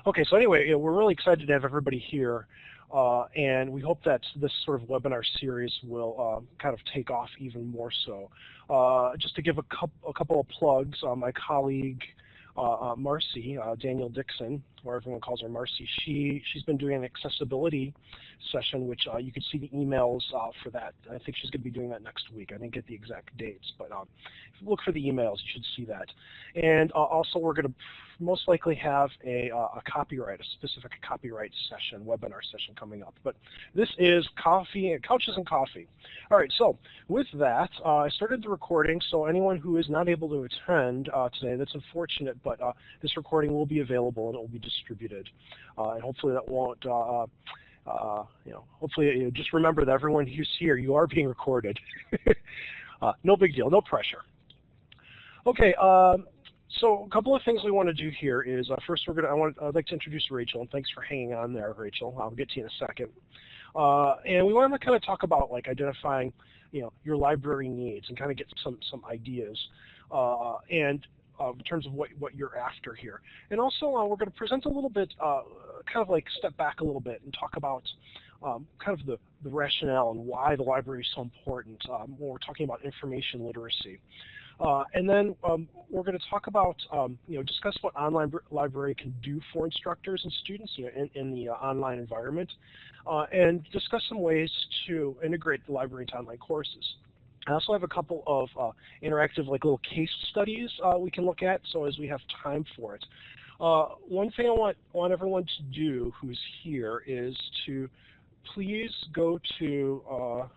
Okay, so anyway, we're really excited to have everybody here, and we hope that this sort of webinar series will kind of take off even more so. Just to give a couple of plugs, my colleague Marcy, Daniel Dixon, or everyone calls her Marcy, she's been doing an accessibility session, which you can see the emails for that. I think she's going to be doing that next week. I didn't get the exact dates, but if you look for the emails, you should see that. And also, we're going to most likely have a specific copyright session, webinar session coming up. But this is Couches and Coffee. All right, so with that, I started the recording, so anyone who is not able to attend today, that's unfortunate, but this recording will be available and it will be distributed. And hopefully that won't, hopefully just remember that everyone who's here, you are being recorded. No big deal, no pressure. Okay, so a couple of things we want to do here is first I'd like to introduce Rachel, and thanks for hanging on there, Rachel. I'll get to you in a second. And we want to kind of talk about like identifying, your library needs and kind of get some ideas in terms of what you're after here. And also we're going to present a little bit, kind of like step back a little bit and talk about kind of the rationale and why the library is so important when we're talking about information literacy. And then we're going to talk about, discuss what online library can do for instructors and students in the online environment, and discuss some ways to integrate the library into online courses. I also have a couple of interactive, like little case studies we can look at, so as we have time for it. One thing I want everyone to do who's here is to please go to,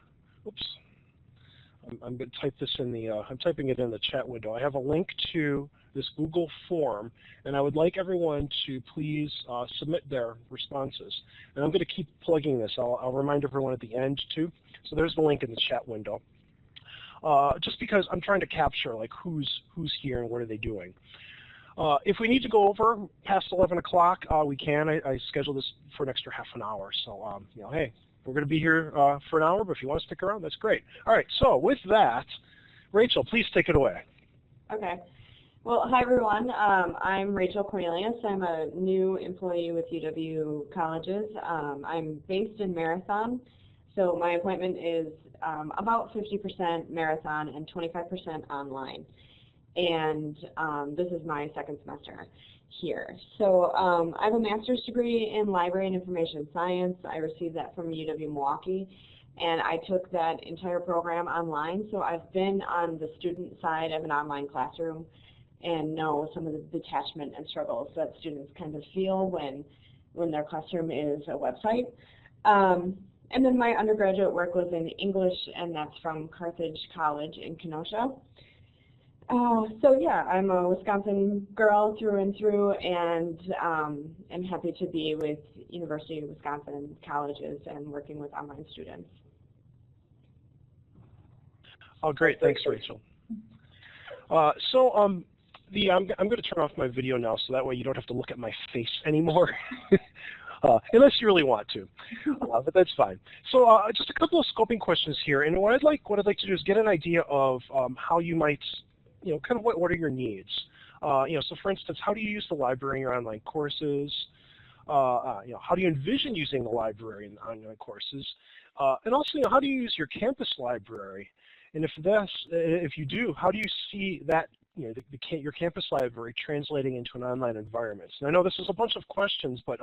I'm going to type this in the, I'm typing it in the chat window. I have a link to this Google form, and I would like everyone to please submit their responses. And I'm going to keep plugging this. I'll remind everyone at the end too. So there's the link in the chat window. Just because I'm trying to capture like who's here and what are they doing. If we need to go over past 11 o'clock, we can. I scheduled this for an extra half an hour. So, hey. We're going to be here for an hour, but if you want to stick around, that's great. All right, so with that, Rachel, please take it away. Okay. Well, hi, everyone. I'm Rachel Cornelius. I'm a new employee with UW Colleges. I'm based in Marathon, so my appointment is about 50% Marathon and 25% online. And this is my second semester here. So I have a master's degree in library and information science. I received that from UW Milwaukee, and I took that entire program online. So I've been on the student side of an online classroom and know some of the detachment and struggles that students kind of feel when their classroom is a website. And then my undergraduate work was in English, and that's from Carthage College in Kenosha. So yeah, I'm a Wisconsin girl through and through, and I'm happy to be with University of Wisconsin colleges and working with online students. Oh, great. Thanks, Rachel. I'm going to turn off my video now, so that way you don't have to look at my face anymore. Unless you really want to, but that's fine. So just a couple of scoping questions here, and what I'd like to do is get an idea of how you might, kind of what are your needs. So for instance, how do you use the library in your online courses? How do you envision using the library in online courses? And also, how do you use your campus library? And if you do, how do you see that, your campus library translating into an online environment? And I know this is a bunch of questions, but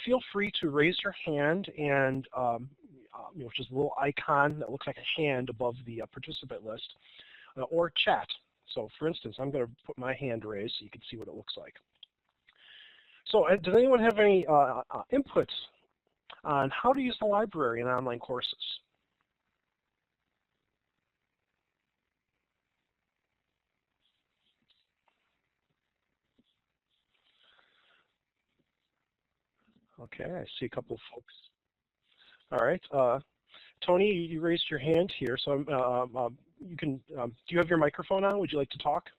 feel free to raise your hand and, which is a little icon that looks like a hand above the participant list, or chat. So for instance, I'm going to put my hand raised so you can see what it looks like. So does anyone have any inputs on how to use the library in online courses? Okay, I see a couple of folks. All right, Tony, you raised your hand here, so you can. Do you have your microphone on? Would you like to talk?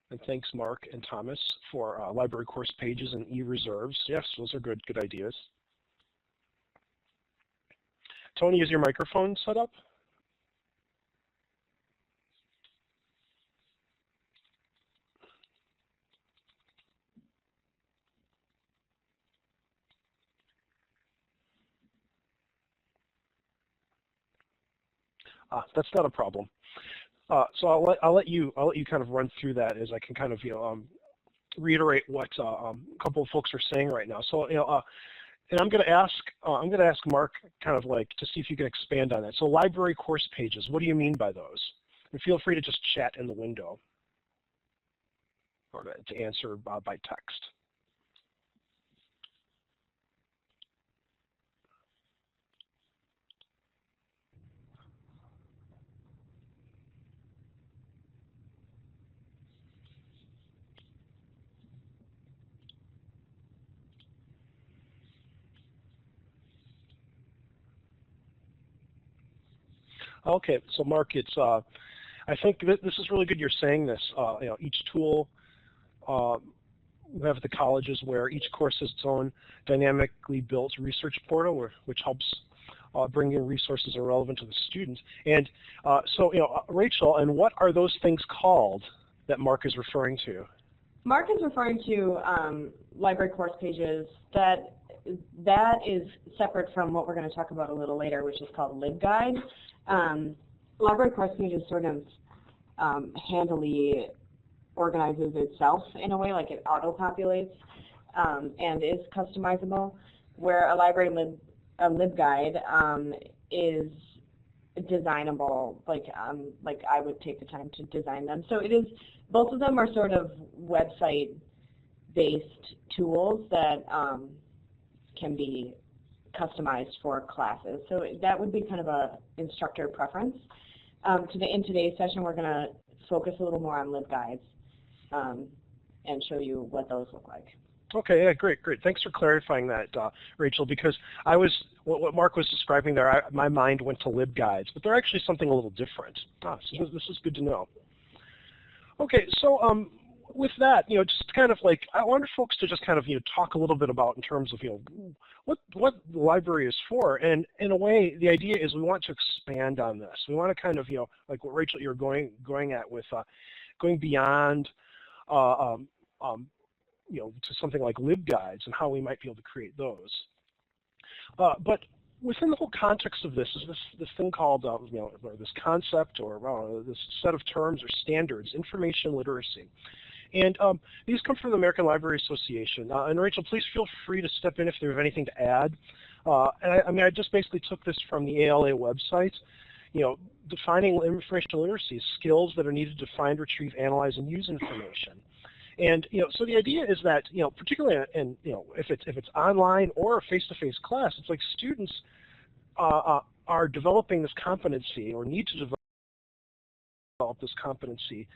And thanks, Mark and Thomas, for library course pages and e-reserves. Yes, those are good ideas. Tony, is your microphone set up? That's not a problem. So I'll let you kind of run through that as I can kind of reiterate what a couple of folks are saying right now. So and I'm going to ask Mark kind of like to see if you can expand on that. So library course pages, what do you mean by those? And feel free to just chat in the window or to answer by text. Okay, so Mark, it's I think this is really good you're saying this. Each tool we have at the colleges where each course has its own dynamically built research portal which helps bring in resources that are relevant to the student. And so, Rachel, and what are those things called that Mark is referring to? Mark is referring to library course pages. That is separate from what we're going to talk about a little later, which is called LibGuide. Library course pages sort of handily organizes itself in a way, like it auto-populates and is customizable, where a library LibGuide is designable, like I would take the time to design them. So it is, both of them are sort of website-based tools that can be customized for classes. So that would be kind of a instructor preference. In today's session, we're going to focus a little more on LibGuides and show you what those look like. Okay, yeah, great. Thanks for clarifying that, Rachel, because what Mark was describing there, my mind went to LibGuides, but they're actually something a little different. So this is good to know. Okay, so with that, just kind of like, I wanted folks to just kind of, talk a little bit about in terms of, what the library is for. And in a way, the idea is we want to expand on this. We want to kind of, like what Rachel, you're going at with going beyond, to something like LibGuides and how we might be able to create those. But within the whole context of this is this thing called, or this concept or this set of terms or standards, information literacy. And these come from the American Library Association. And Rachel, please feel free to step in if you have anything to add. I just basically took this from the ALA website. Defining information literacy, skills that are needed to find, retrieve, analyze, and use information. And so the idea is that particularly if it's online or a face-to-face class, it's like students are developing this competency or need to develop this competency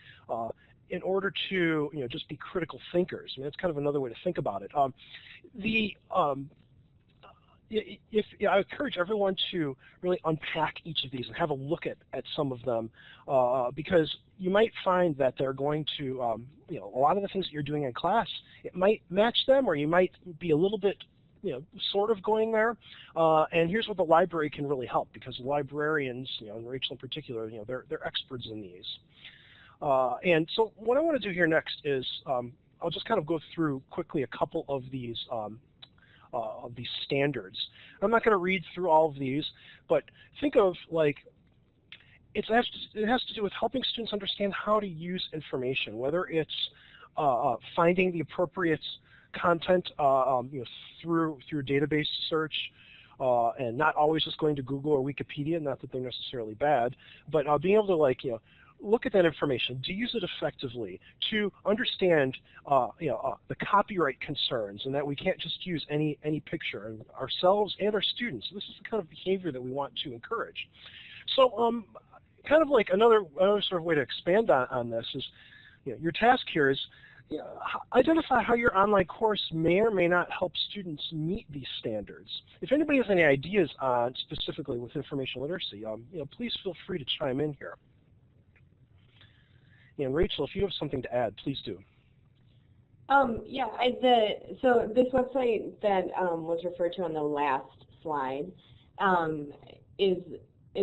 in order to just be critical thinkers. I mean, that's kind of another way to think about it. I encourage everyone to really unpack each of these and have a look at some of them because you might find that they're going to, a lot of the things that you're doing in class, it might match them, or you might be a little bit, sort of going there. And here's what the library can really help, because librarians, and Rachel in particular, they're experts in these. And so what I want to do here next is I'll just kind of go through quickly a couple of these standards. I'm not going to read through all of these, but think of like it has to do with helping students understand how to use information, whether it's finding the appropriate content through database search, and not always just going to Google or Wikipedia, not that they're necessarily bad, but being able to look at that information, to use it effectively, to understand the copyright concerns, and that we can't just use any picture, and ourselves and our students. This is the kind of behavior that we want to encourage. So kind of like another sort of way to expand on this is, your task here is identify how your online course may or may not help students meet these standards. If anybody has any ideas on specifically with information literacy, please feel free to chime in here. And Rachel, if you have something to add, please do. Yeah, so this website that was referred to on the last slide is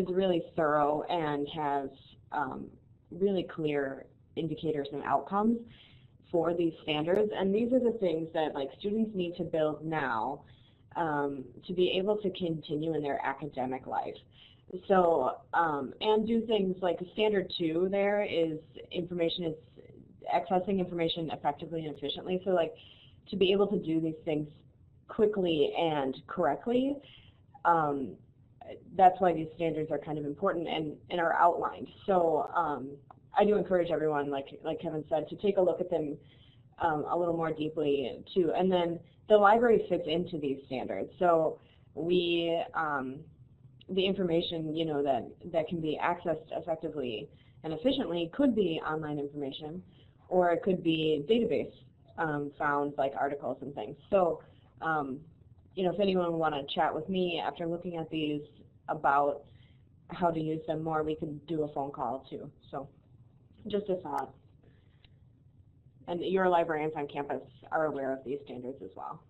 really thorough and has really clear indicators and outcomes for these standards. And these are the things that students need to build now to be able to continue in their academic life. So, and do things like standard 2 there is accessing information effectively and efficiently. So like to be able to do these things quickly and correctly, that's why these standards are kind of important and are outlined. So I do encourage everyone, like Kevin said, to take a look at them a little more deeply too. And then the library fits into these standards. So we, the information, you know, that can be accessed effectively and efficiently could be online information, or it could be database found, like articles and things. So, you know, if anyone would want to chat with me after looking at these about how to use them more, we could do a phone call too. So, just a thought. And your librarians on campus are aware of these standards as well.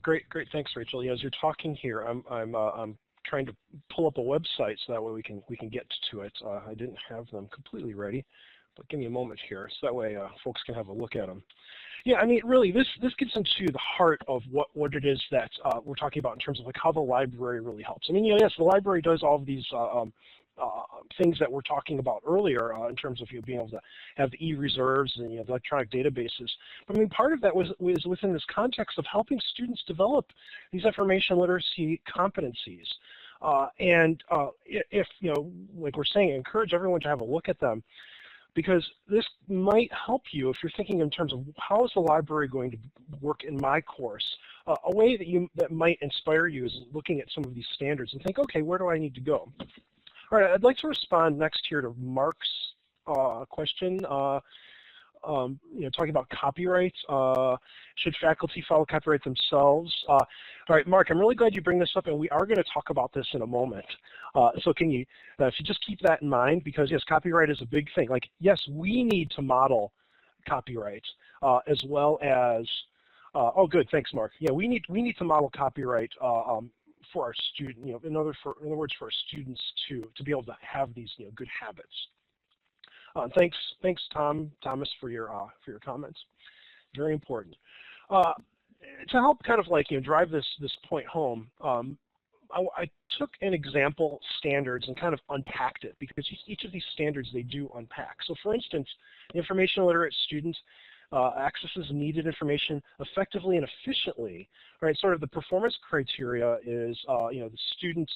Great. Thanks, Rachel. Yeah, as you're talking here, I'm trying to pull up a website so that way we can get to it. I didn't have them completely ready, but give me a moment here so that way folks can have a look at them. Yeah, I mean, really, this gets into the heart of what it is that we're talking about in terms of like how the library really helps. I mean, you know, yes, the library does all of these things that we're talking about earlier in terms of you being able to have the e-reserves and the electronic databases. But I mean, part of that was within this context of helping students develop these information literacy competencies. If, you know, like we're saying, encourage everyone to have a look at them, because this might help you if you're thinking in terms of how is the library going to work in my course. A way that might inspire you is looking at some of these standards and think, okay, where do I need to go? All right, I'd like to respond next here to Mark's question. You know, talking about copyright. Should faculty follow copyright themselves? All right, Mark, I'm really glad you bring this up, and we are going to talk about this in a moment. So can you, if you just keep that in mind, because yes, copyright is a big thing. Like, yes, we need to model copyright as well as. Oh, good, thanks, Mark. Yeah, we need to model copyright for our student. You know, in other words, for our students to be able to have these good habits. Thanks, Thomas, for your comments. Very important. To help kind of like drive this point home, I took an example standards and kind of unpacked it, because each of these standards they do unpack. So, for instance, information literate students accesses needed information effectively and efficiently. Right, sort of the performance criteria is the students.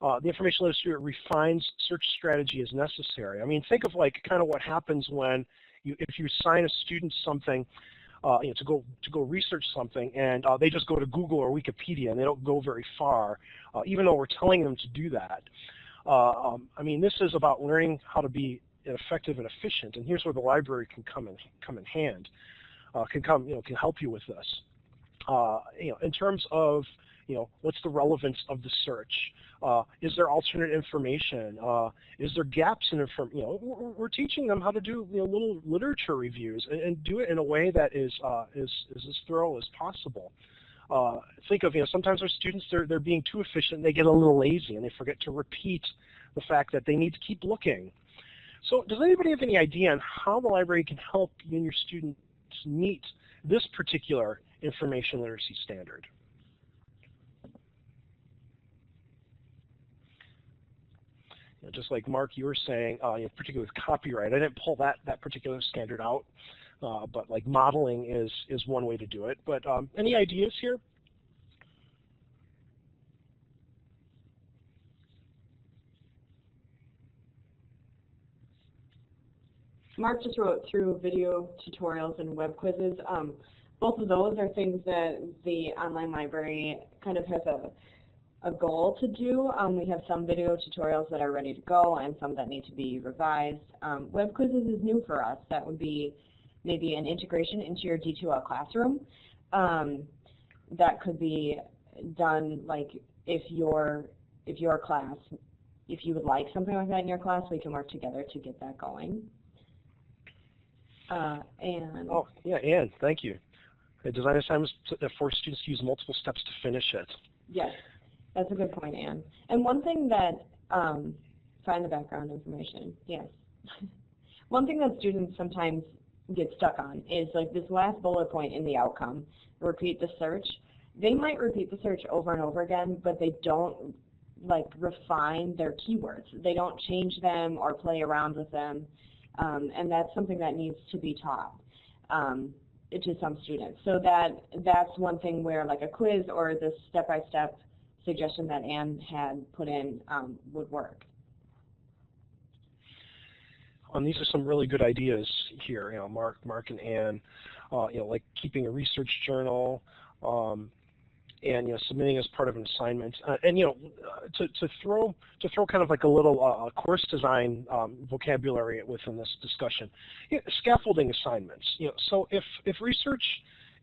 The information literacy student refines search strategy as necessary. I mean, think of like kind of what happens when if you assign a student something, to go research something, and they just go to Google or Wikipedia and they don't go very far, even though we're telling them to do that. I mean, this is about learning how to be effective and efficient, and here's where the library can come in hand, can help you with this. In terms of what's the relevance of the search? Is there alternate information? Is there gaps in information? We're teaching them how to do little literature reviews and do it in a way that is as thorough as possible. Think of sometimes our students they're being too efficient, they get a little lazy, and they forget to repeat the fact that they need to keep looking. So does anybody have any idea on how the library can help you and your students meet this particular information literacy standard? Just like Mark, you were saying, particularly with copyright, I didn't pull that particular standard out, but like modeling is one way to do it. But any ideas here? Mark just wrote through video tutorials and web quizzes. Both of those are things that the online library kind of has a goal to do. We have some video tutorials that are ready to go and some that need to be revised. Web quizzes is new for us. That would be maybe an integration into your D2L classroom. That could be done like if your class, if you would like something like that in your class, we can work together to get that going. Oh, yeah, Anne, thank you. Design assignments that force students to use multiple steps to finish it. Yes, that's a good point, Anne. And one thing that, find the background information, yes. One thing that students sometimes get stuck on is like this last bullet point in the outcome, repeat the search. they might repeat the search over and over again, but they don't like refine their keywords. They don't change them or play around with them, and that's something that needs to be taught to some students. So that's one thing where like a quiz or the step-by-step suggestion that Anne had put in would work. These are some really good ideas here, Mark and Anne, like keeping a research journal, and submitting as part of an assignment, and to throw kind of like a little course design vocabulary within this discussion. Scaffolding assignments. So if research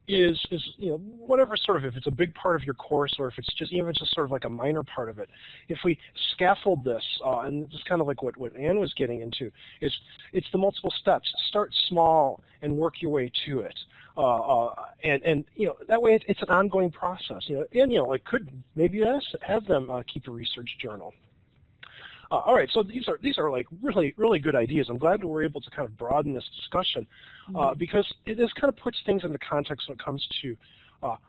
is whatever sort of, if it's a big part of your course or if it's just even just sort of like a minor part of it, if we scaffold this, and just kind of like what Anne was getting into, is it's the multiple steps. Start small and work your way to it. And that way it's an ongoing process. And like could maybe have them keep a research journal. All right, so these are like really good ideas. I'm glad that we're able to kind of broaden this discussion because it just kind of puts things into context when it comes to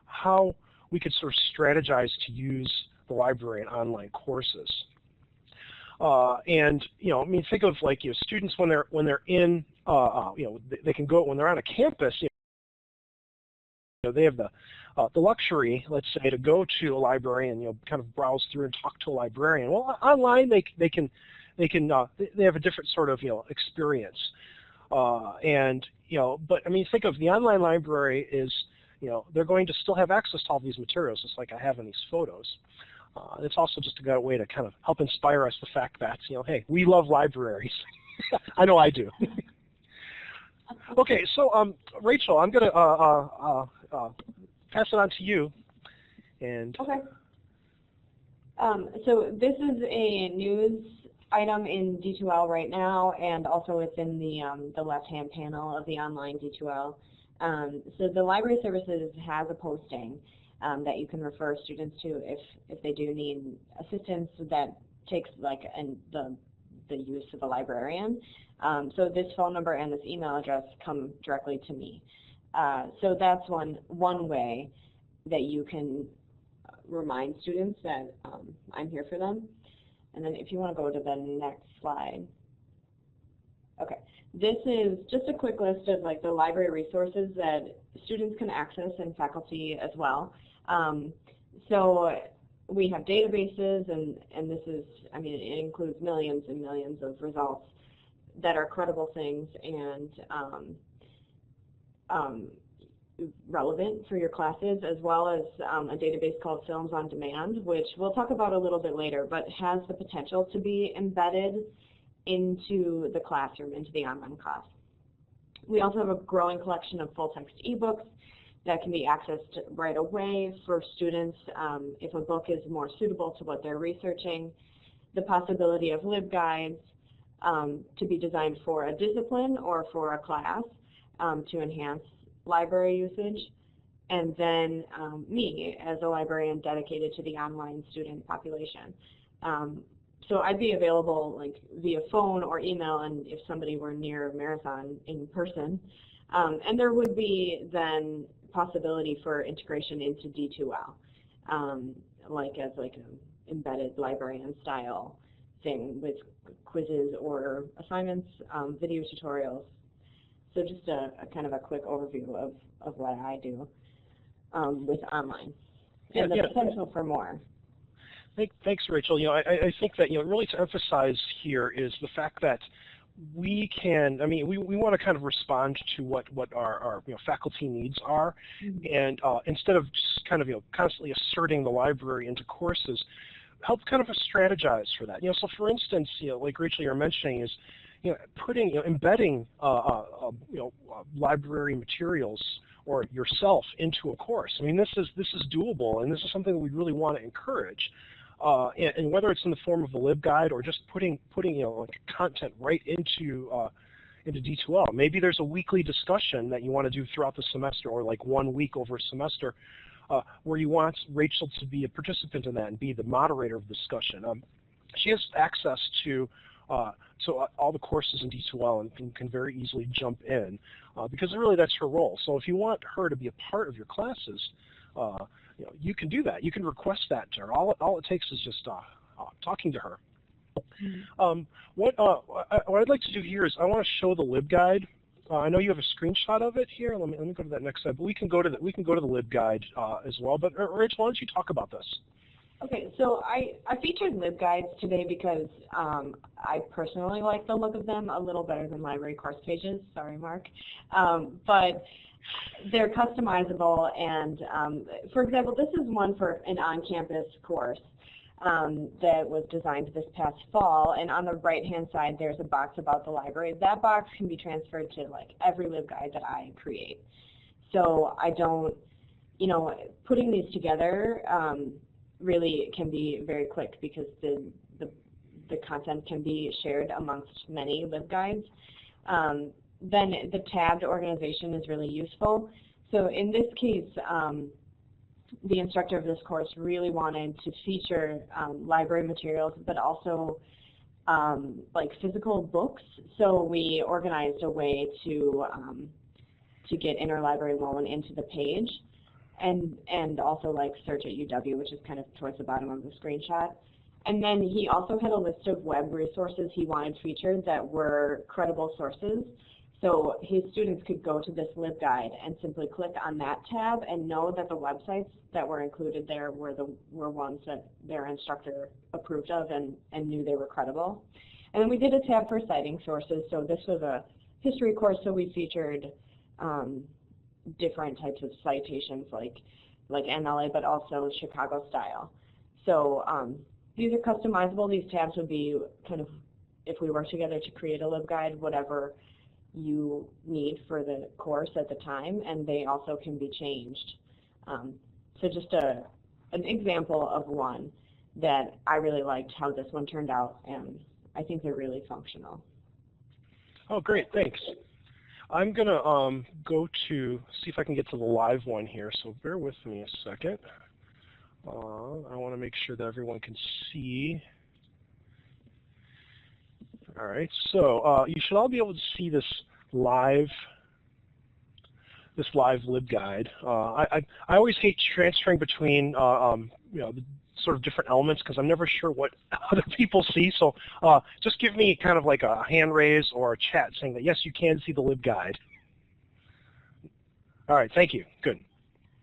how we could sort of strategize to use the library in online courses. And I mean, think of like students when they're in they can go when they're on a campus. They have the luxury, let's say, to go to a library and kind of browse through and talk to a librarian. Well, online they have a different sort of experience, and but I mean, think of the online library is they're going to still have access to all these materials, just like I have in these photos. It's also just a good way to kind of help inspire us the fact that hey, we love libraries. I know I do. Okay, so Rachel, I'm going to pass it on to you. And okay. So this is a news item in D2L right now, and also it's in the left-hand panel of the online D2L. So the Library Services has a posting that you can refer students to if they do need assistance that takes like the use of a librarian. So this phone number and this email address come directly to me. So that's one way that you can remind students that I'm here for them. And then if you want to go to the next slide. Okay, this is just a quick list of like the library resources that students can access and faculty as well. So we have databases, and this is, I mean, it includes millions and millions of results that are credible things and relevant for your classes, as well as a database called Films on Demand, which we'll talk about a little bit later, but has the potential to be embedded into the classroom, into the online class. We also have a growing collection of full-text ebooks that can be accessed right away for students if a book is more suitable to what they're researching. The possibility of LibGuides to be designed for a discipline or for a class to enhance library usage, and then me as a librarian dedicated to the online student population. So I'd be available like via phone or email, and if somebody were near Marathon in person. And there would be then possibility for integration into D2L, like as like an embedded librarian style thing with quizzes or assignments, video tutorials. So just a kind of a quick overview of what I do with online and the potential for more. Thanks, Rachel. I think that really to emphasize here is the fact that we can. I mean, we want to kind of respond to what our faculty needs are, and instead of just kind of constantly asserting the library into courses, help kind of strategize for that. So for instance, like Rachel, you're mentioning is putting embedding library materials or yourself into a course. I mean, this is doable, and this is something that we really want to encourage. And whether it's in the form of a LibGuide or just putting like content right into D2L. Maybe there's a weekly discussion that you want to do throughout the semester, or like 1 week over a semester, where you want Rachel to be a participant in that and be the moderator of the discussion. She has access to all the courses in D2L and can very easily jump in because really that's her role. So if you want her to be a part of your classes, you can do that. You can request that to her. All it takes is just talking to her. What I'd like to do here is I want to show the LibGuide. I know you have a screenshot of it here. Let me go to that next slide. But we can go to the LibGuide as well. But Rachel, why don't you talk about this? Okay, so I featured LibGuides today because I personally like the look of them a little better than library course pages. Sorry, Mark. But they're customizable, and for example, this is one for an on-campus course that was designed this past fall, and on the right-hand side there's a box about the library. That box can be transferred to like every LibGuide that I create. So I don't, putting these together really can be very quick because the content can be shared amongst many LibGuides. Then the tabbed organization is really useful. So in this case, the instructor of this course really wanted to feature library materials, but also like physical books. So we organized a way to get interlibrary loan into the page, and also like search at UW, which is kind of towards the bottom of the screenshot. And then he also had a list of web resources he wanted featured that were credible sources. So his students could go to this LibGuide and simply click on that tab and know that the websites that were included there were ones that their instructor approved of and knew they were credible. And then we did a tab for citing sources. So this was a history course, so we featured different types of citations like MLA, but also Chicago style. So these are customizable. These tabs would be kind of, if we work together to create a LibGuide, whatever you need for the course at the time, and they also can be changed. So just an example of one that I really liked how this one turned out, and I think they're really functional. Oh, great, thanks. I'm going to go to, see if I can get to the live one here, so bear with me a second. I want to make sure that everyone can see. All right, so you should all be able to see this live LibGuide. I always hate transferring between the sort of different elements because I'm never sure what other people see. So just give me kind of like a hand raise or a chat saying that yes, you can see the LibGuide. All right, thank you. Good.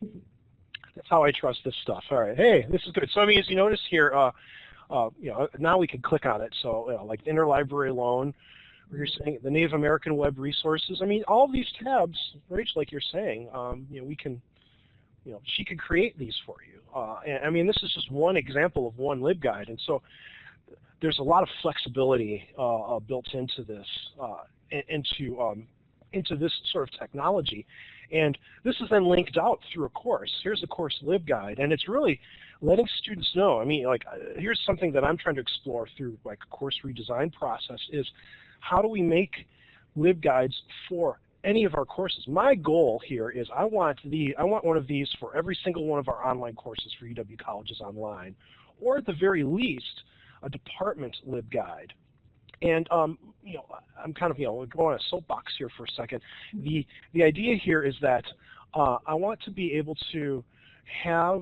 That's how I trust this stuff. All right, hey, this is good. So I mean, as you notice here, now we can click on it. So like the interlibrary loan, where you're saying the Native American web resources. I mean, all of these tabs, Rach, like you're saying, we can, she can create these for you. And I mean, this is just one example of one LibGuide, and so there's a lot of flexibility built into this, into this sort of technology. And this is then linked out through a course. Here's a course LibGuide, and it's really letting students know. I mean, like, here's something that I'm trying to explore through like a course redesign process is how do we make LibGuides for any of our courses? My goal here is I want one of these for every single one of our online courses for UW Colleges Online, or at the very least, a department LibGuide. And I'm kind of going on a soapbox here for a second. The idea here is that I want to be able to have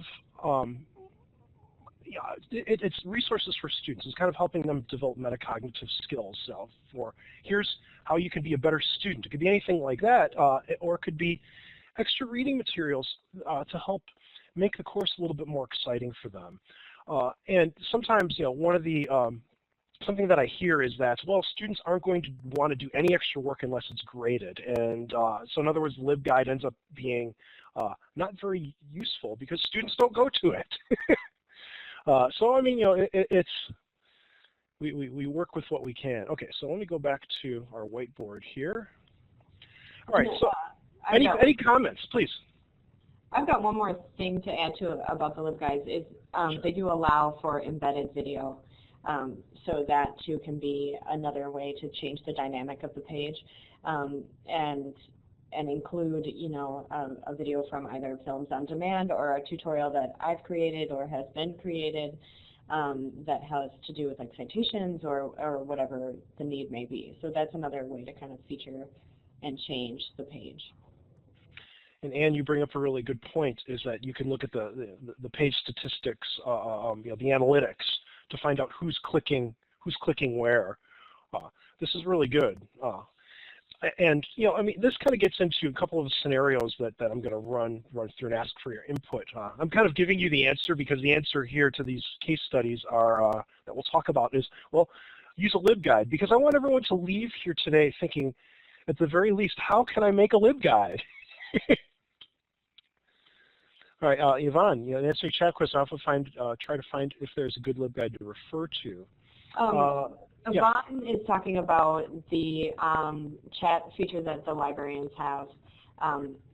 it's resources for students. It's kind of helping them develop metacognitive skills. So for here's how you can be a better student. It could be anything like that, or it could be extra reading materials to help make the course a little bit more exciting for them. And sometimes, one of the something that I hear is that, well, students aren't going to want to do any extra work unless it's graded. And so in other words, LibGuide ends up being not very useful because students don't go to it. So I mean, we work with what we can. Okay, so let me go back to our whiteboard here. All right, so any comments, please? I've got one more thing to add to about the LibGuides is Sure. They do allow for embedded video. So that too can be another way to change the dynamic of the page, and include a video from either Films on Demand or a tutorial that I've created or has been created that has to do with like citations or whatever the need may be. So that's another way to kind of feature and change the page. and Anne, you bring up a really good point, is that you can look at the page statistics, the analytics, to find out who's clicking where. This is really good. And I mean, this kind of gets into a couple of scenarios that I'm going to run through and ask for your input. I'm kind of giving you the answer because the answer here to these case studies are that we'll talk about is, well, use a LibGuide, because I want everyone to leave here today thinking, at the very least, how can I make a LibGuide? All right, Yvonne, answering chat questions, I often try to find if there's a good LibGuide to refer to. Yvonne is talking about the chat feature that the librarians have,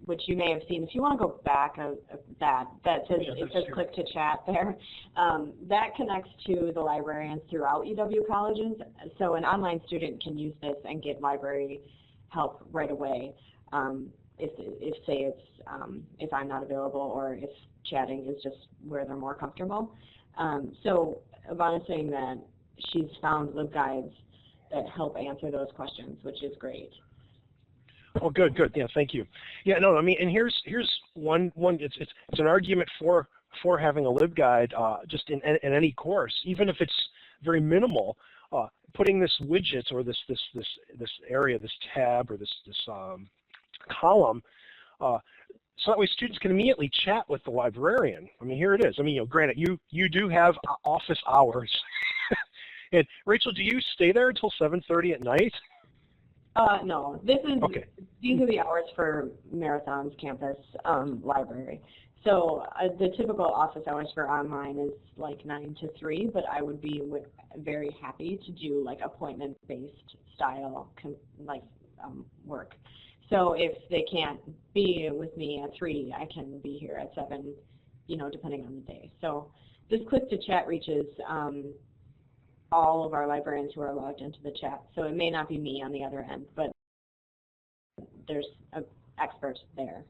which you may have seen. If you want to go back, it says click to chat there. That connects to the librarians throughout UW colleges, so an online student can use this and get library help right away. If say it's if I'm not available, or if chatting is just where they're more comfortable. So Yvonne is saying that she's found LibGuides that help answer those questions, which is great. Oh, good. Yeah, thank you. Yeah, no, I mean, and here's one. It's an argument for having a LibGuide just in any course, even if it's very minimal. Putting this widget or this area, this tab or this column, so that way students can immediately chat with the librarian. I mean, here it is. I mean, granted, you do have office hours. And Rachel, do you stay there until 7:30 at night? No. These are the hours for Marathon's campus library. So the typical office hours for online is like 9 to 3, but I would be very happy to do like appointment-based style work. So if they can't be with me at 3, I can be here at 7, depending on the day. So this click to chat reaches all of our librarians who are logged into the chat. So it may not be me on the other end, but there's an expert there.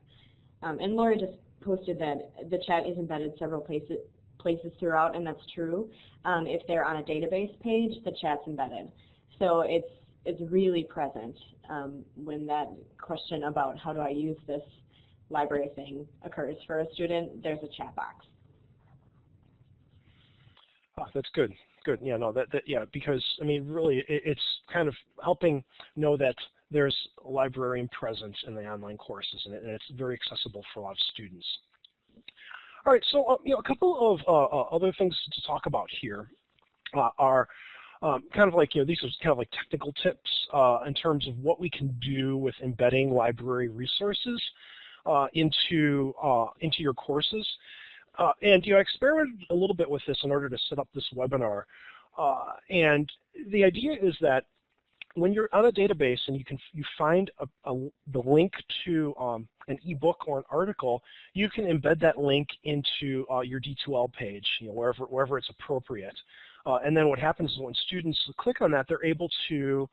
And Laura just posted that the chat is embedded several places throughout, and that's true. If they're on a database page, the chat's embedded. So it's really present when that question about how do I use this library thing occurs for a student, there's a chat box. Oh, that's good. Good. Yeah, no, because I mean, really, it's kind of helping know that there's a librarian presence in the online courses, and it's very accessible for a lot of students. All right, so a couple of other things to talk about here are kind of like these are kind of like technical tips in terms of what we can do with embedding library resources into your courses. And I experimented a little bit with this in order to set up this webinar. And the idea is that when you're on a database and you find the link to an ebook or an article, you can embed that link into your D2L page, wherever it's appropriate. And then what happens is when students click on that, they're able to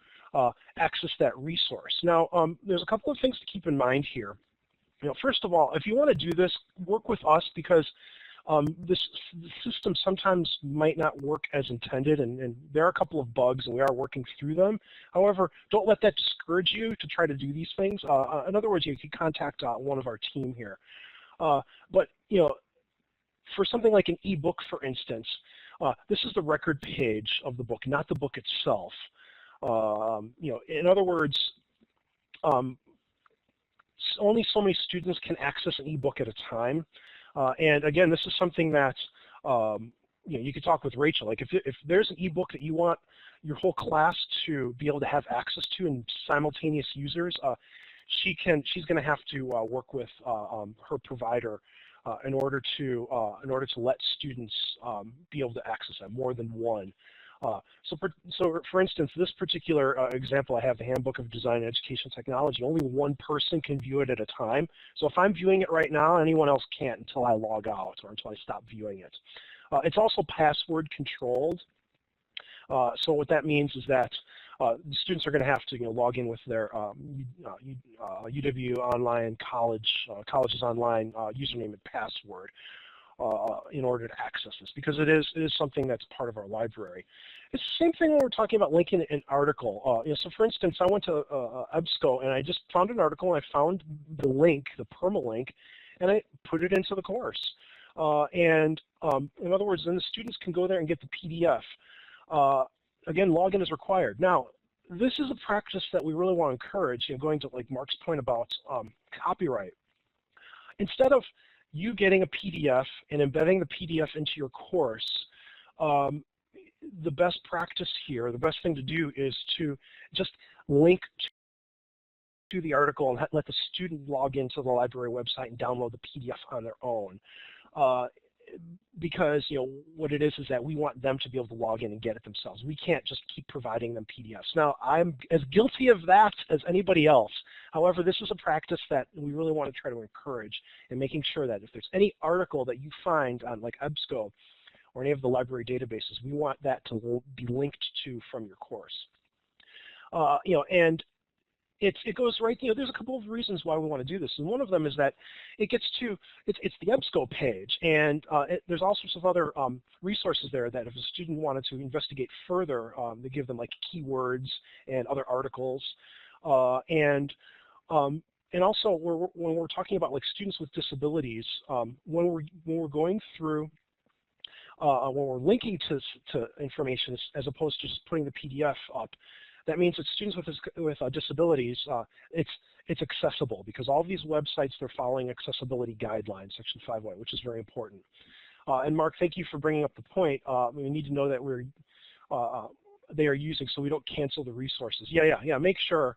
access that resource. Now, there's a couple of things to keep in mind here. First of all, if you want to do this, work with us, because the system sometimes might not work as intended, and there are a couple of bugs, and we are working through them. However, don't let that discourage you to try to do these things. In other words, you can contact one of our team here. But for something like an ebook, for instance, this is the record page of the book, not the book itself. In other words, only so many students can access an ebook at a time. And again, this is something that you can talk with Rachel. Like if there's an ebook that you want your whole class to be able to have access to and simultaneous users, she's going to have to work with her provider in order to let students be able to access that, more than one. So for instance, this particular example I have, the Handbook of Design and Education Technology, only one person can view it at a time. So if I'm viewing it right now, anyone else can't until I log out or until I stop viewing it. It's also password controlled. So what that means is that the students are going to have to log in with their UW Online College's online username and password. in order to access this, because it is something that's part of our library. It's the same thing when we're talking about linking an article. So for instance, I went to EBSCO and I just found an article and I found the link, the permalink, and I put it into the course. In other words, then the students can go there and get the PDF. Again, login is required. Now, this is a practice that we really want to encourage, going to like Mark's point about copyright. Instead of you getting a PDF and embedding the PDF into your course, the best practice here, the best thing to do is to just link to the article and let the student log into the library website and download the PDF on their own. Because what it is that we want them to be able to log in and get it themselves. We can't just keep providing them PDFs. Now, I'm as guilty of that as anybody else. However, this is a practice that we really want to try to encourage, and making sure that if there's any article that you find on like EBSCO or any of the library databases, we want that to be linked to from your course. And it goes right, there's a couple of reasons why we want to do this. And one of them is that it gets to, it's the EBSCO page. And there's all sorts of other resources there that if a student wanted to investigate further, they give them like keywords and other articles. And also when we're talking about like students with disabilities, when we're going through, when we're linking to information as opposed to just putting the PDF up, that means that students with disabilities, it's accessible, because all of these websites, they're following accessibility guidelines, Section 5.1, which is very important. And Mark, thank you for bringing up the point. We need to know that they are using, so we don't cancel the resources. Yeah. Make sure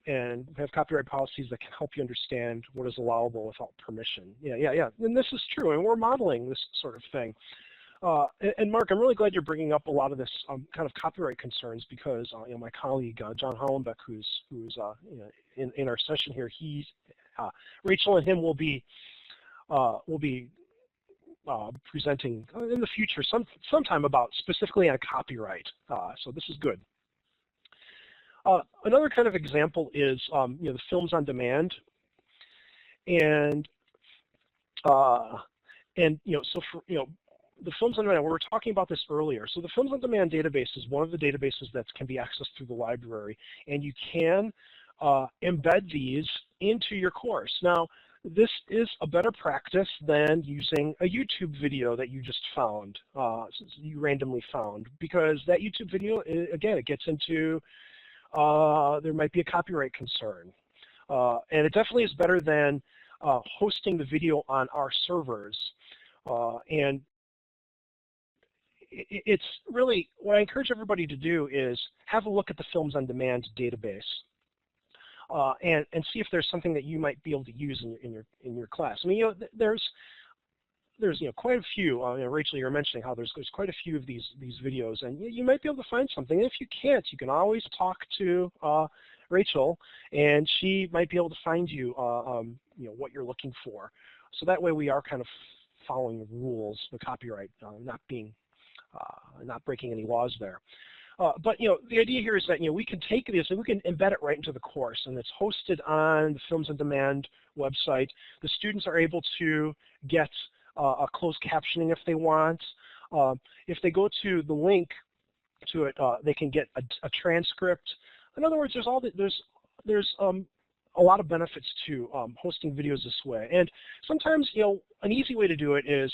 and have copyright policies that can help you understand what is allowable without permission. Yeah. And this is true, and we're modeling this sort of thing. And Mark, I'm really glad you're bringing up a lot of this kind of copyright concerns, because my colleague John Hollenbeck, who's in our session here, Rachel and him will be presenting in the future sometime about specifically on copyright. So this is good. Another kind of example is the films on demand, and so for the Films on Demand, we were talking about this earlier. So the Films on Demand database is one of the databases that can be accessed through the library, and you can embed these into your course. Now, this is a better practice than using a YouTube video that you just found, you randomly found, because that YouTube video, again, it gets into, there might be a copyright concern. And it definitely is better than hosting the video on our servers. And it's really, what I encourage everybody to do is have a look at the Films on Demand database and see if there's something that you might be able to use in your class. I mean, there's quite a few. Rachel, you're mentioning how there's quite a few of these videos, and you might be able to find something. And if you can't, you can always talk to Rachel, and she might be able to find you, what you're looking for. So that way, we are kind of following the rules, the copyright, not breaking any laws there. But the idea here is that we can take this and we can embed it right into the course, and it's hosted on the Films on Demand website. The students are able to get a closed captioning if they want. If they go to the link to it, they can get a transcript. In other words, there's a lot of benefits to hosting videos this way. And sometimes an easy way to do it is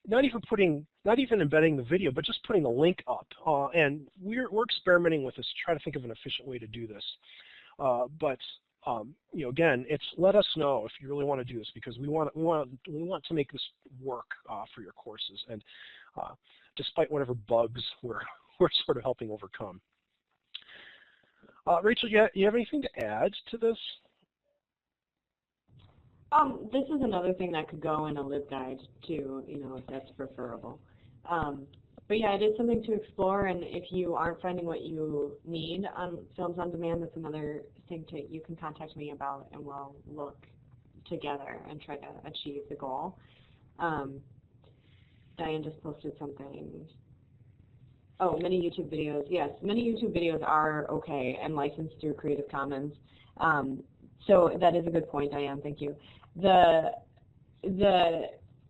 not even embedding the video, but just putting the link up. And we're experimenting with this to try to think of an efficient way to do this. Again, it's let us know if you really want to do this, because we want to make this work for your courses, and despite whatever bugs we're sort of helping overcome. Rachel, you have anything to add to this? This is another thing that could go in a LibGuide too, if that's preferable. But yeah, it is something to explore, and if you aren't finding what you need on Films on Demand, that's another thing you can contact me about, and we'll look together and try to achieve the goal. Diane just posted something. Oh, many YouTube videos. Yes, many YouTube videos are okay and licensed through Creative Commons. So that is a good point, Diane. Thank you.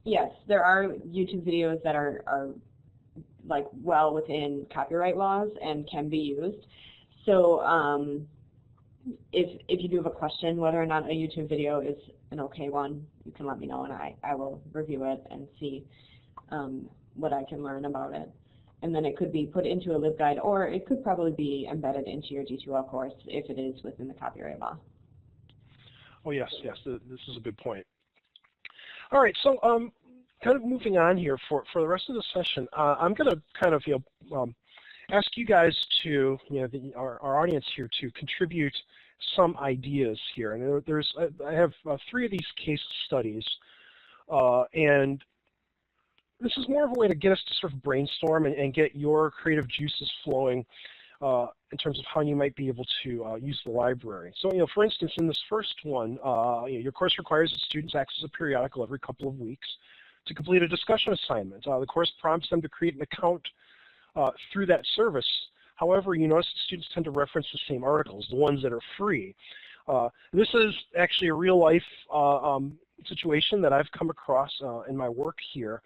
Yes, there are YouTube videos that are like well within copyright laws and can be used. So if you do have a question whether or not a YouTube video is an okay one, you can let me know and I will review it and see what I can learn about it. And then it could be put into a LibGuide, or it could probably be embedded into your D2L course if it is within the copyright law. Oh yes, yes, this is a good point. All right, so kind of moving on here for the rest of the session, I'm going to kind of ask you guys to, our audience here, to contribute some ideas here. And I have 3 of these case studies, and this is more of a way to get us to sort of brainstorm and get your creative juices flowing in terms of how you might be able to use the library. So, for instance, in this first one, your course requires that students access a periodical every couple of weeks to complete a discussion assignment. The course prompts them to create an account through that service. However, you notice that students tend to reference the same articles, the ones that are free. This is actually a real-life situation that I've come across in my work here.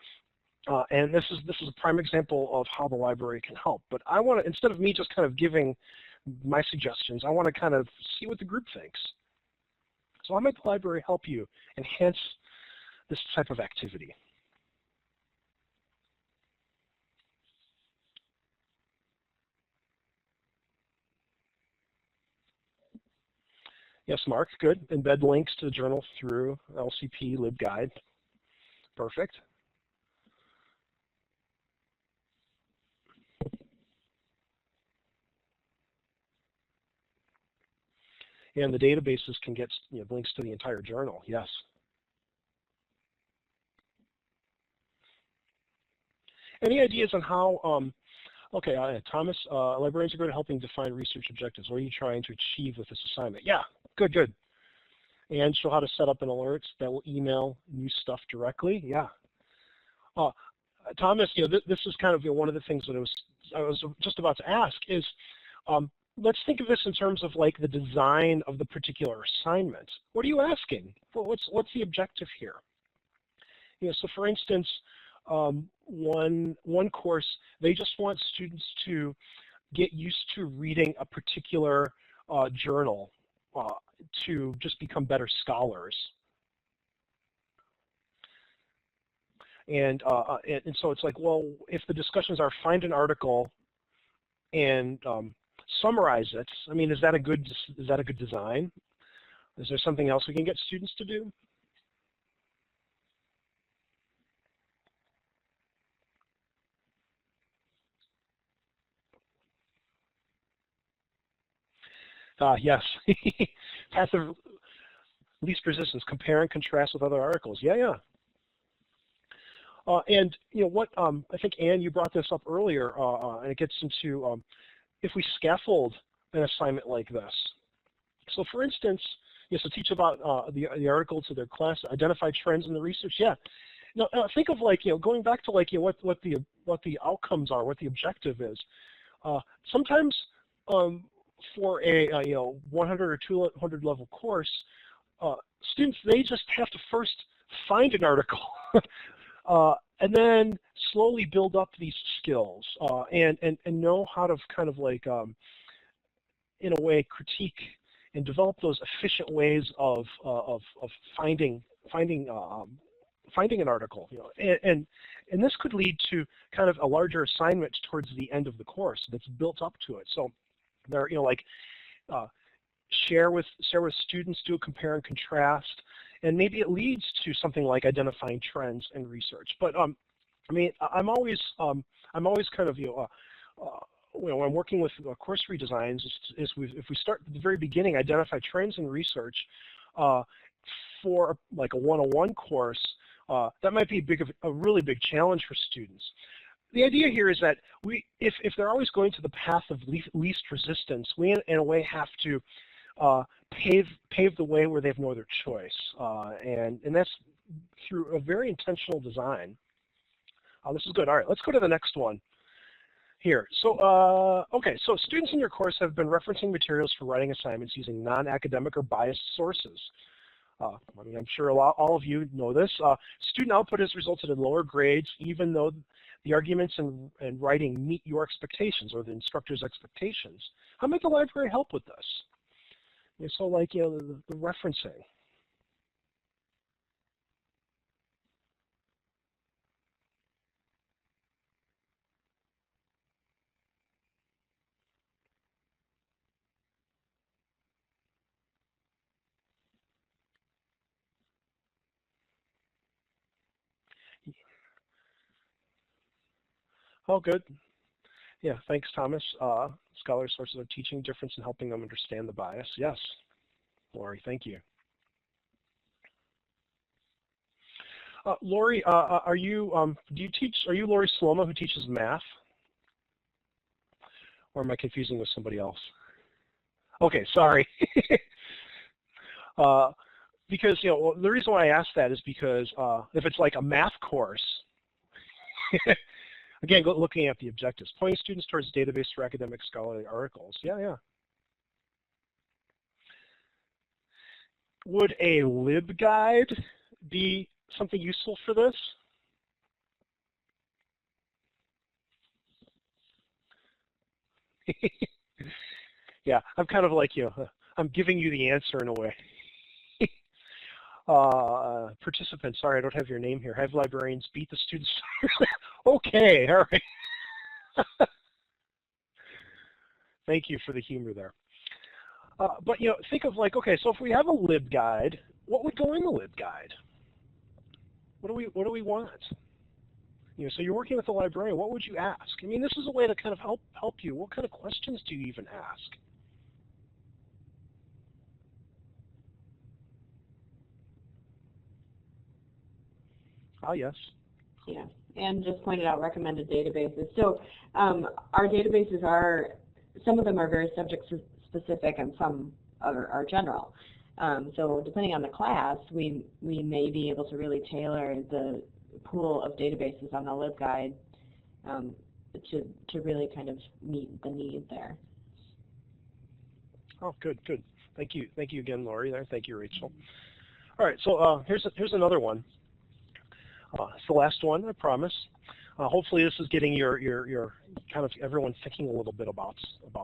And this is a prime example of how the library can help. But I want to, instead of me just kind of giving my suggestions, I want to kind of see what the group thinks. So how might the library help you enhance this type of activity? Yes, Mark, good. Embed links to the journal through LCP LibGuide. Perfect. And the databases can get links to the entire journal, yes. Any ideas on how, okay, Thomas, librarians are good at helping define research objectives. What are you trying to achieve with this assignment? Yeah, good, good. And show how to set up an alert that will email new stuff directly. Yeah. Thomas, this is kind of one of the things that I was just about to ask is, let's think of this in terms of like the design of the particular assignment. What are you asking? What's the objective here? So for instance, one course, they just want students to get used to reading a particular journal to just become better scholars. And so it's like, well, if the discussions are find an article and summarize it, I mean, is that a good design? Is there something else we can get students to do? Yes, path of least resistance, compare and contrast with other articles. Yeah, yeah. And what I think, Anne, you brought this up earlier, and it gets into if we scaffold an assignment like this. So, for instance, so teach about the article to their class, identify trends in the research. Yeah. Now, think of like going back to like what the outcomes are, what the objective is. Sometimes for a 100 or 200 level course, students, they just have to first find an article and then slowly build up these skills and know how to kind of like in a way critique and develop those efficient ways of finding an article, and this could lead to kind of a larger assignment towards the end of the course that's built up to it. So there, share with students, do a compare and contrast, and maybe it leads to something like identifying trends in research. But I mean, I'm always kind of when I'm working with course redesigns, if we start at the very beginning, identify trends in research for like a 101 course, that might be a really big challenge for students. The idea here is that if they're always going to the path of least resistance, we in a way have to pave the way where they have no other choice, and that's through a very intentional design. This is good. All right, let's go to the next one here. So, okay, so students in your course have been referencing materials for writing assignments using non-academic or biased sources. I mean, I'm sure all of you know this. Student output has resulted in lower grades, even though the arguments and writing meet your expectations or the instructor's expectations. How might the library help with this? So like, the referencing. Oh, good. Yeah, thanks, Thomas. Scholar sources of teaching difference in helping them understand the bias. Yes, Lori, thank you. Lori, are you Lori Sloma who teaches math? Or am I confusing with somebody else? Okay, sorry. Because, the reason why I asked that is because if it's like a math course, again, looking at the objectives, pointing students towards database for academic scholarly articles. Yeah. Would a LibGuide be something useful for this? Yeah, I'm kind of like you. I'm giving you the answer in a way. Participants, sorry, I don't have your name here. Have librarians beat the students? Okay, all right. Thank you for the humor there. But think of like, okay, so if we have a LibGuide, what would go in the LibGuide? What do we want? So you're working with a librarian. What would you ask? I mean, this is a way to kind of help you. What kind of questions do you even ask? Oh, yes. Yeah, and just pointed out recommended databases. So our databases some of them are very subject specific and some are general. So depending on the class, we may be able to really tailor the pool of databases on the LibGuide to really kind of meet the need there. Oh, good. Thank you again, Lori. There. Thank you, Rachel. All right, so here's another one. It's the last one, I promise. Hopefully, this is getting your kind of everyone thinking a little bit about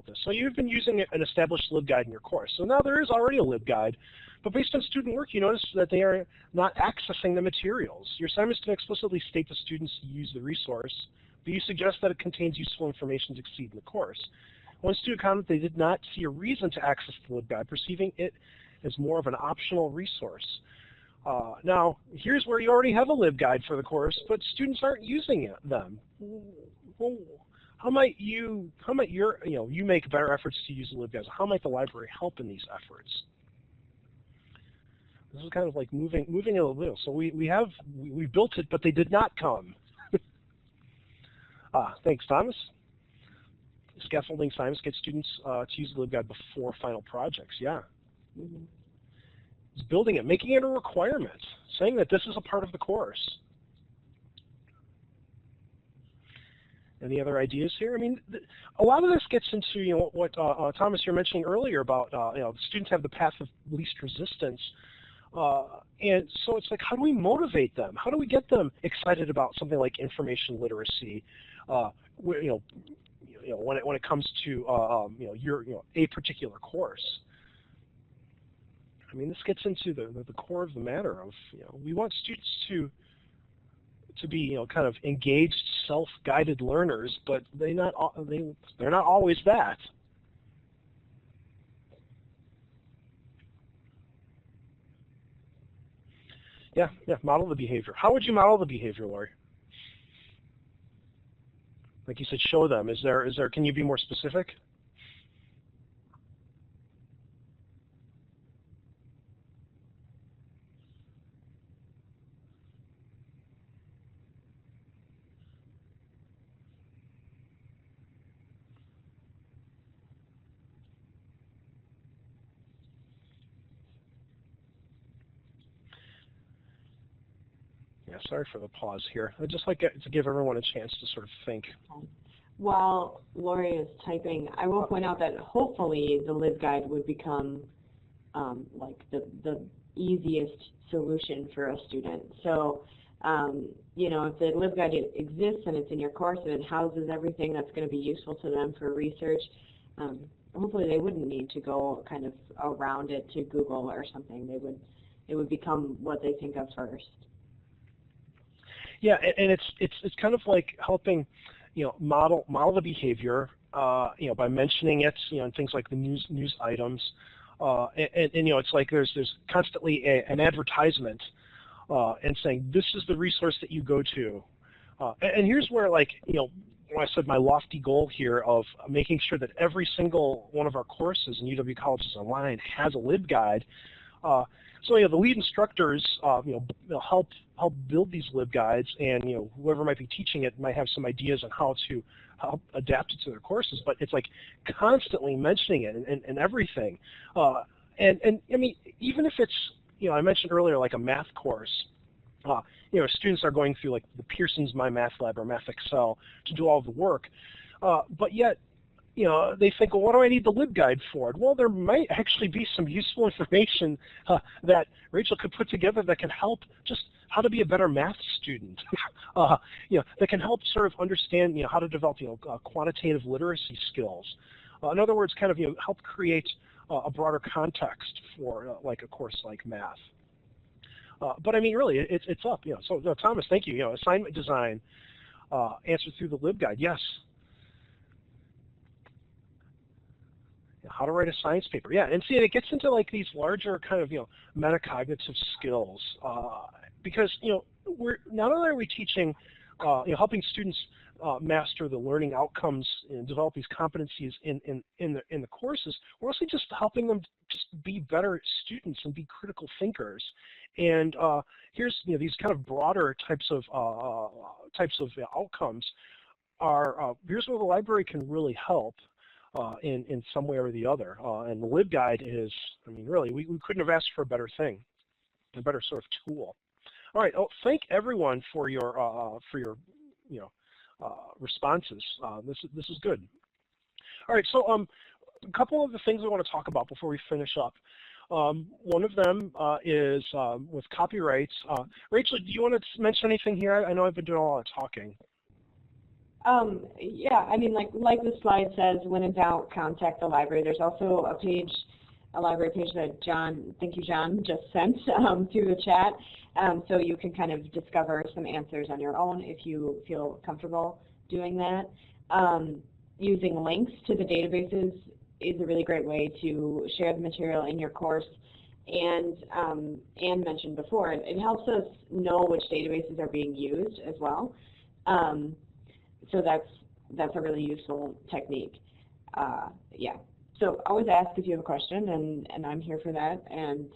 this. So you've been using an established LibGuide in your course. So now there is already a LibGuide, but based on student work, you notice that they are not accessing the materials. Your assignment is to explicitly state to students to use the resource, but you suggest that it contains useful information to succeed in the course. One student commented they did not see a reason to access the LibGuide, perceiving it as more of an optional resource. Now, here's where you already have a LibGuide for the course, but students aren't using them. How might you make better efforts to use the LibGuides? How might the library help in these efforts? This is kind of like moving a little. So we built it, but they did not come. Thanks, Thomas. Scaffolding assignments get students to use the LibGuide before final projects. Yeah. Mm-hmm. It's building it, making it a requirement, saying that this is a part of the course. Any other ideas here? I mean, a lot of this gets into what Thomas, you're mentioning earlier about students have the path of least resistance, and so it's like, how do we motivate them? How do we get them excited about something like information literacy? When it comes to a particular course. I mean, this gets into the core of the matter of we want students to be kind of engaged, self-guided learners, but they're not always that. Yeah, model the behavior. How would you model the behavior, Lori? Like you said, show them. Can you be more specific? Yeah, sorry for the pause here. I'd just like to give everyone a chance to sort of think. While Lori is typing, I will point out that hopefully the LibGuide would become like the easiest solution for a student. So, you know, if the LibGuide exists and it's in your course and it houses everything that's going to be useful to them for research, hopefully they wouldn't need to go kind of around it to Google or something. It would become what they think of first. Yeah, and it's kind of like helping, you know, model the behavior, you know, by mentioning it, you know, and things like the news items, and you know, it's like there's constantly an advertisement, and saying this is the resource that you go to, and here's where, like, you know, when I said my lofty goal here of making sure that every single one of our courses in UW Colleges Online has a LibGuide. So, you know, the lead instructors, you know, help build these LibGuides, and, you know, whoever might be teaching it might have some ideas on how to help adapt it to their courses. But it's like constantly mentioning it and everything. And I mean, even if it's, you know, I mentioned earlier like a math course. You know, students are going through like the Pearson's My Math Lab or Math Excel to do all the work, but yet, you know, they think, well, what do I need the LibGuide for? Well, there might actually be some useful information that Rachel could put together that can help just how to be a better math student. You know, that can help sort of understand, you know, how to develop, you know, quantitative literacy skills. In other words, kind of, you know, help create a broader context for like a course like math. But I mean, really, it's up. You know, so Thomas, thank you. You know, assignment design answered through the LibGuide. Yes. How to write a science paper. Yeah, and see, it gets into like these larger kind of, you know, metacognitive skills, because, you know, we're not only are we teaching, you know, helping students master the learning outcomes and develop these competencies in the courses, we're also just helping them just be better students and be critical thinkers. And here's, you know, these kind of broader types of outcomes are here's where the library can really help. In some way or the other, and the LibGuide is, I mean, really, we couldn't have asked for a better thing, a better sort of tool. All right, thank everyone for your you know, responses. This is good. All right, so a couple of the things we want to talk about before we finish up. One of them is with copyrights. Rachel, do you want to mention anything here? I know I've been doing a lot of talking. Yeah, I mean, like the slide says, when in doubt, contact the library. There's also a library page that thank you, John, just sent through the chat. So you can kind of discover some answers on your own if you feel comfortable doing that. Using links to the databases is a really great way to share the material in your course. And Anne mentioned before, it helps us know which databases are being used as well. So that's a really useful technique. Yeah. So always ask if you have a question, and I'm here for that. And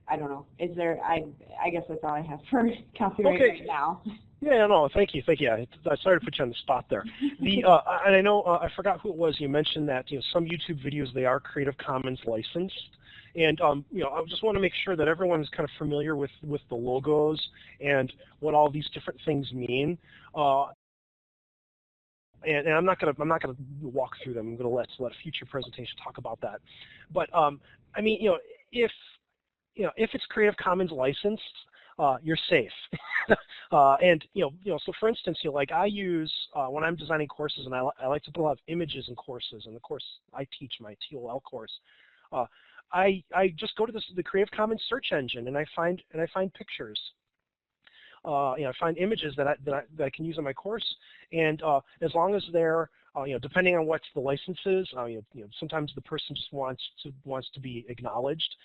I don't know. Is there? I guess that's all I have for copyright right now. Yeah, no, thank you. I sorry to put you on the spot there. And I know I forgot who it was. You mentioned that, you know, some YouTube videos, they are Creative Commons licensed. And you know, I just want to make sure that everyone is kind of familiar with the logos and what all these different things mean. And I'm not gonna walk through them. I'm gonna let a future presentation talk about that. But I mean, you know, if it's Creative Commons licensed, you're safe. And you know, so for instance, you know, like I use when I'm designing courses, and I like to put a lot of images in courses. And the course I teach, my TOL course, I just go to the Creative Commons search engine, and I find pictures. You know, I find images that I can use in my course, and as long as they're, you know, depending on what the license is, you know, sometimes the person just wants to be acknowledged.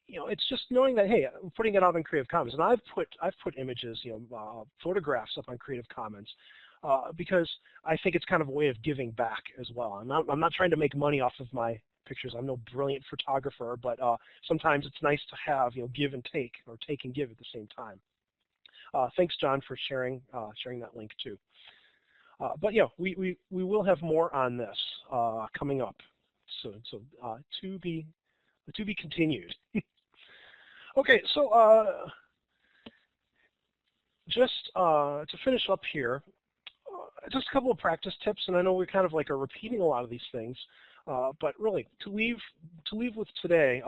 You know, it's just knowing that, hey, I'm putting it out on Creative Commons, and I've put images, you know, photographs up on Creative Commons, because I think it's kind of a way of giving back as well. I'm not trying to make money off of my pictures. I'm no brilliant photographer, but sometimes it's nice to have, you know, give and take, or take and give at the same time. Thanks, John, for sharing that link too. But yeah, we will have more on this coming up soon. So to be continued. Okay, so just to finish up here, just a couple of practice tips, and I know we kind of like are repeating a lot of these things, but really to leave with today,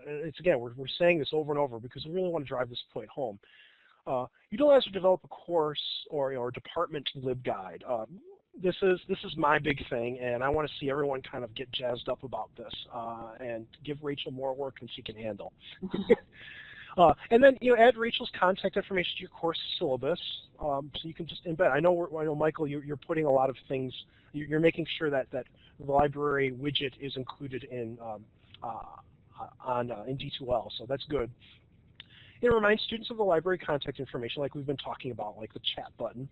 it's again we're saying this over and over because we really want to drive this point home. Utilize or develop a course or department LibGuide. This is my big thing, and I want to see everyone kind of get jazzed up about this and give Rachel more work than she can handle. And then add Rachel's contact information to your course syllabus, so you can just embed. I know Michael, you're putting a lot of things. You're making sure that the library widget is included in D2L, so that's good. It reminds students of the library contact information, like we've been talking about, like the chat button.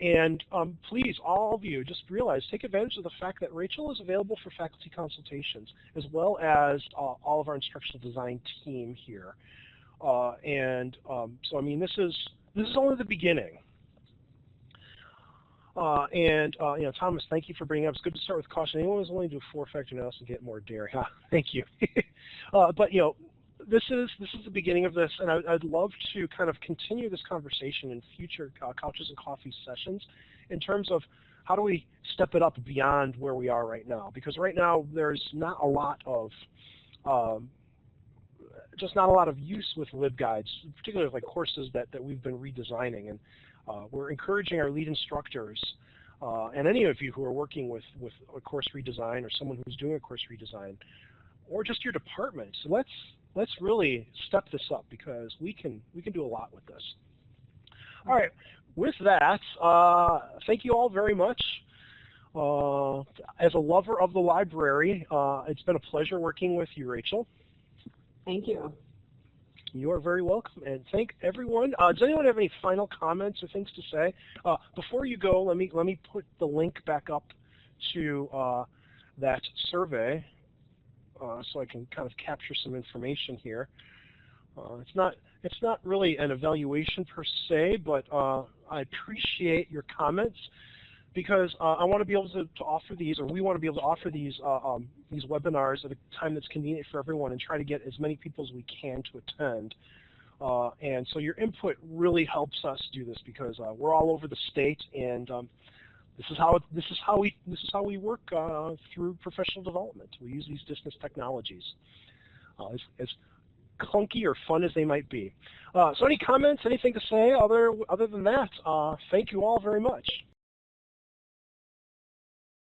And please, all of you, just realize, take advantage of the fact that Rachel is available for faculty consultations, as well as all of our instructional design team here. So, I mean, this is only the beginning. Thomas, thank you for bringing up. It's good to start with caution. Anyone who's willing to do a four-factor analysis and get more dairy. Thank you. But this is the beginning of this, and I'd love to kind of continue this conversation in future Couches and Coffee sessions in terms of how do we step it up beyond where we are right now, because right now there's not a lot of just not a lot of use with LibGuides, particularly like courses that we've been redesigning, and we're encouraging our lead instructors and any of you who are working with a course redesign or someone who's doing a course redesign, or just your department. So let's really step this up because we can do a lot with this. All right, with that, thank you all very much. As a lover of the library, it's been a pleasure working with you, Rachel. Thank you. You are very welcome, and thank everyone. Does anyone have any final comments or things to say? Before you go, let me put the link back up to that survey. So I can kind of capture some information here. It's not really an evaluation per se, but I appreciate your comments because I want to be able to offer these, or we want to be able to offer these webinars at a time that's convenient for everyone and try to get as many people as we can to attend. And so your input really helps us do this because we're all over the state, and this is how we work through professional development. We use these distance technologies, as clunky or fun as they might be. So any comments, anything to say other than that? Thank you all very much.